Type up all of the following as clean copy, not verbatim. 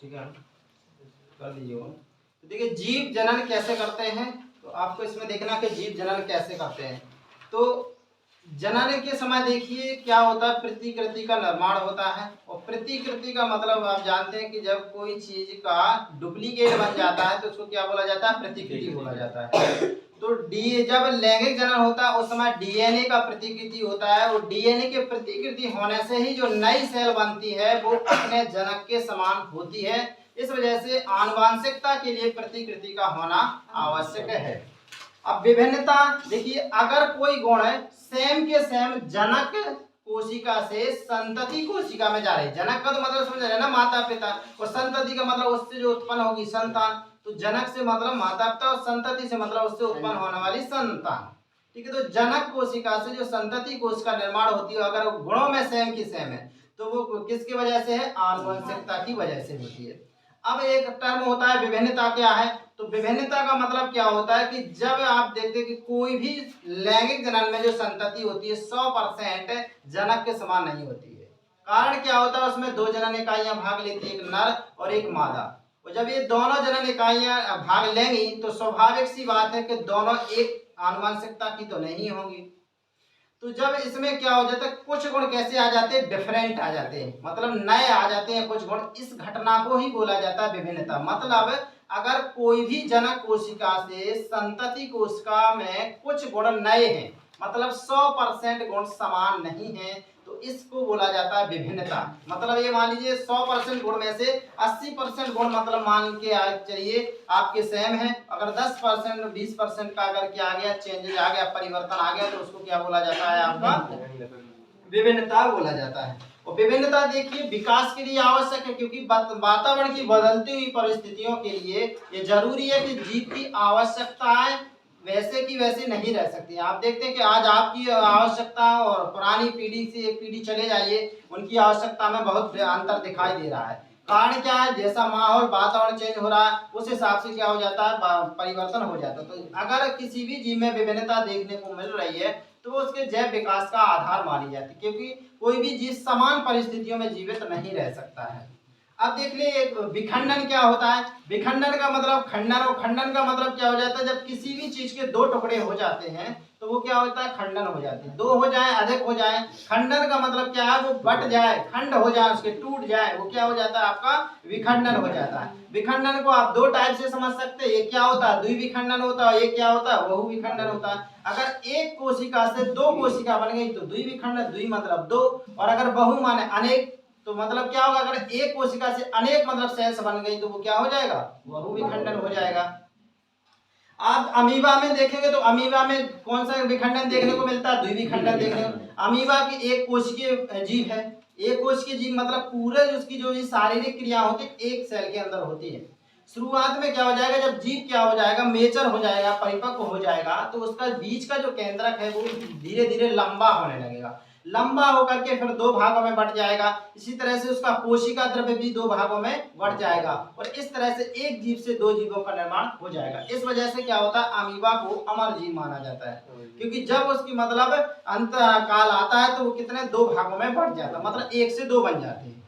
ठीक है, कर लीजिए। तो देखिए जीव जनन कैसे करते हैं, तो आपको इसमें देखना कि जीव जनन कैसे करते हैं। तो जनन के समय देखिए क्या होता है, प्रतिकृति का निर्माण होता है। और प्रतिकृति का मतलब आप जानते हैं कि जब कोई चीज का डुप्लीकेट बन जाता है तो उसको क्या बोला जाता है, प्रतिकृति बोला जाता है। तो जब लैंगिक जनन होता है उस समय डीएनए का प्रतिकृति होता है, और डीएनए के प्रतिकृति होने से ही जो नई सेल बनती है वो अपने जनक के समान होती है। इस वजह से आनुवांशिकता के लिए प्रतिकृति का होना आवश्यक है। अब विभिन्नता देखिए, अगर कोई गुण सेम के सेम जनक कोशिका से संतति कोशिका में जा रही है, जनक का तो मतलब समझ रहे ना माता पिता, और संतति का मतलब उससे जो उत्पन्न होगी संतान। तो जनक से मतलब माता पिता और संतति से मतलब उससे उत्पन्न होने वाली संतान। ठीक है, तो जनक कोशिका से जो संतति कोशिका निर्माण होती है अगर गुणों में सेम की सेम है तो वो किसकी वजह से है, आनुवंशिकता की वजह से होती है। अब एक टर्म होता है विभिन्नता, क्या है, तो विभिन्नता का मतलब क्या होता है कि जब आप देखते हैं कि कोई भी लैंगिक जनन में जो संतति होती है 100% जनक के समान नहीं होती है। कारण क्या होता है, उसमें दो जनन इकाइयां भाग लेती है, एक नर और एक मादा। और जब ये दोनों जनन इकाइयां भाग लेंगी तो स्वाभाविक सी बात है कि दोनों एक आनुवंशिकता की तो नहीं होंगी। तो जब इसमें क्या हो जाता है, कुछ गुण कैसे आ जाते हैं, डिफरेंट आ जाते हैं, मतलब नए आ जाते हैं कुछ गुण। इस घटना को ही बोला जाता है विभिन्नता। मतलब अगर कोई भी जनक कोशिका से संतति कोशिका में कुछ गुण नए हैं, मतलब 100% गुण समान नहीं है, तो इसको बोला जाता है विभिन्नता। मतलब ये मान लीजिए 100% गुण में से 80% गुण मतलब मान के चलिए आपके सेम है, अगर 10% 20% का अगर क्या आ गया, चेंजेस आ गया, परिवर्तन आ गया, तो उसको क्या बोला जाता है, आपका विभिन्नता बोला जाता है। और विभिन्नता देखिए विकास के लिए आवश्यक है, क्योंकि वातावरण की बदलती हुई परिस्थितियों के लिए ये जरूरी है कि जीव की आवश्यकताएं वैसे की वैसे नहीं रह सकती। आप देखते हैं कि आज आपकी आवश्यकता और पुरानी पीढ़ी से एक पीढ़ी चले जाइए, उनकी आवश्यकता में बहुत अंतर दिखाई दे रहा है। कारण क्या है, जैसा माहौल वातावरण चेंज हो रहा है उस हिसाब से क्या हो जाता है, परिवर्तन हो जाता है। तो अगर किसी भी जीव में विभिन्नता देखने को मिल रही है तो उसके जैव विकास का आधार मानी जाती है, क्योंकि कोई भी जीव समान परिस्थितियों में जीवित नहीं रह सकता है। अब देख लिए एक विखंडन क्या होता है। विखंडन का मतलब खंडन, और खंडन का मतलब क्या हो जाता है, जब किसी भी चीज के दो टुकड़े हो जाते हैं तो वो क्या होता है, खंडन हो जाती है। दो हो जाए, अधिक हो जाए। खंडन का मतलब क्या है, वो बट जाए, खंड हो जाए, उसके टूट जाए, वो क्या हो जाता है, आपका विखंडन हो जाता है। विखंडन को आप दो टाइप से समझ सकते हैं, एक क्या होता है, द्विविखंडन होता है, एक क्या होता है, बहुविखंडन होता है। अगर एक कोशिका से दो कोशिका बन गई तो द्विविखंडन, द्वि मतलब दो, और अगर बहु माने अनेक, तो मतलब क्या होगा, अगर एक कोशिका से अनेक मतलब सेल्स बन गई तो वो क्या हो जाएगा, बहुविखंडन हो जाएगा। आप अमीबा में देखेंगे तो अमीबा में कौन सा विखंडन देखने को मिलता है, द्विविखंडन देखने को। अमीबा की एक कोशिकीय जीव है। एक कोशिकीय जीव मतलब पूरे उसकी जो शारीरिक क्रिया होती है एक सेल के अंदर होती है। शुरुआत में क्या हो जाएगा, जब जीव क्या हो जाएगा, मेचर हो जाएगा, परिपक्व हो जाएगा, तो उसका बीच का जो केंद्रक है वो धीरे धीरे लंबा होने लगेगा। लंबा होकर के फिर दो भागों में बढ़ जाएगा। इसी तरह से उसका कोशिका द्रव्य भी दो भागों में बढ़ जाएगा, और इस तरह से एक जीव से दो जीवों का निर्माण हो जाएगा। इस वजह से क्या होता है, अमीबा को अमर जीव माना जाता है, क्योंकि जब उसकी मतलब अंत काल आता है तो वो कितने दो भागों में बढ़ जाता है, मतलब एक से दो बन जाते हैं।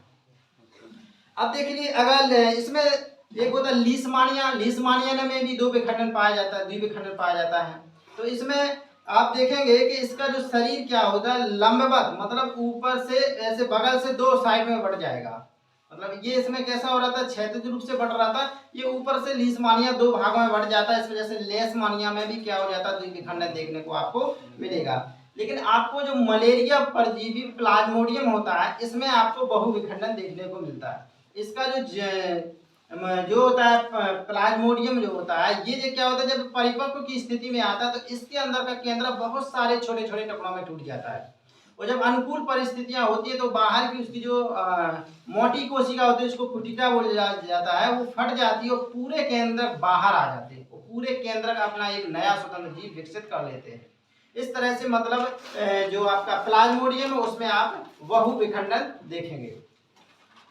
अब देख लीजिए अगर इसमें एक होता है लीसमानिया। लीसमानिया में भी दो विखंडन पाया जाता है, द्विविखंडन पाया जाता है। तो इसमें आप देखेंगे कि इसका जो शरीर क्या होता है, लंबवत, मतलब ऊपर से ऐसे बगल से दो साइड में बढ़ जाएगा। मतलब ये इसमें कैसा हो रहा था, क्षैतिज रूप से बढ़ रहा था, ये ऊपर से लीसमानिया दो भागों में बढ़ जाता है। इस वजह से लेसमानिया में भी क्या हो जाता है, द्विविखंडन देखने को आपको मिलेगा। लेकिन आपको जो मलेरिया परजीवी प्लाज्मोडियम होता है इसमें आपको बहुविखंडन देखने को मिलता है। इसका जो होता है प्लाज्मोडियम जो होता है, ये जो क्या होता है, जब परिपक्व की स्थिति में आता है तो इसके अंदर का केंद्र बहुत सारे छोटे छोटे टुकड़ों में टूट जाता है। और जब अनुकूल परिस्थितियां होती है तो बाहर की उसकी जो मोटी कोशिका होती है, उसको कुटिका बोला जाता है, वो फट जाती है और पूरे केंद्र बाहर आ जाते हैं, वो पूरे केंद्र का अपना एक नया स्वतंत्र जीव विकसित कर लेते हैं। इस तरह से मतलब जो आपका प्लाज्मोडियम है उसमें आप बहुविखंडन देखेंगे।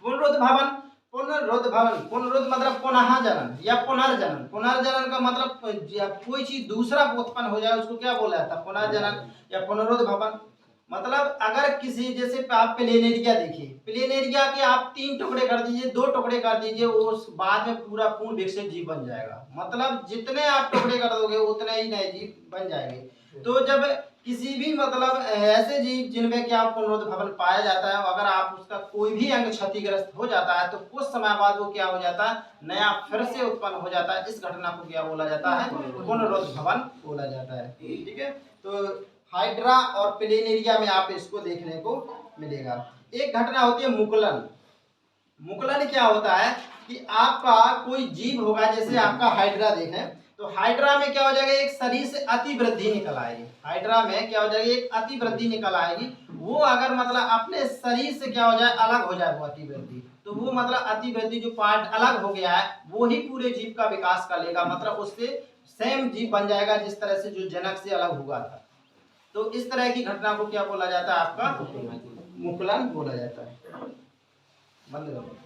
पुनरुद्भवन, पुनरुद्भवन, पुनरुद्ध मतलब पुनः जनन या पुनर्जनन। पुनर्जनन का मतलब कोई चीज दूसरा उत्पन्न हो जाए उसको क्या बोला जाता है, पुनर्जनन या पुनरुद्भवन। मतलब अगर किसी जैसे आप प्लेन एरिया देखिए, प्लेन एरिया के आप 3 टुकड़े कर दीजिए, 2 टुकड़े कर दीजिए, वो उस बाद में पूरा पूर्ण विकसित जीव बन जाएगा। मतलब जितने आप टुकड़े कर दोगे उतने ही नए जीव बन जाएंगे। तो जब किसी भी मतलब ऐसे जीव जिनमें क्या पुनरुद्भवन पाया जाता है, अगर आप उसका कोई भी अंग क्षतिग्रस्त हो जाता है तो कुछ समय बाद वो क्या हो जाता है, नया फिर से उत्पन्न हो जाता है। इस घटना को क्या बोला जाता है, पुनरुद्भवन बोला जाता है। ठीक है, तो हाइड्रा और प्लेनेरिया में आप इसको देखने को मिलेगा। एक घटना होती है मुकुलन। मुकुलन क्या होता है कि आपका कोई जीव होगा, जैसे आपका हाइड्रा देखें, तो हाइड्रा में क्या हो जाएगा, एक शरीर से अति वृद्धि निकल आएगी। हाइड्रा में क्या हो जाएगी, एक अति वृद्धि निकल आएगी। वो अगर मतलब अपने शरीर से क्या हो जाए, अलग हो जाए वो अति वृद्धि, तो वो मतलब अति वृद्धि जो पार्ट अलग हो गया है वो ही पूरे जीव का विकास कर लेगा। मतलब उससे सेम जीव बन जाएगा जिस तरह से जो जनक से अलग हुआ था। तो इस तरह की घटना को क्या बोला जाता है, आपका मुकुलन बोला जाता है। बंद करो।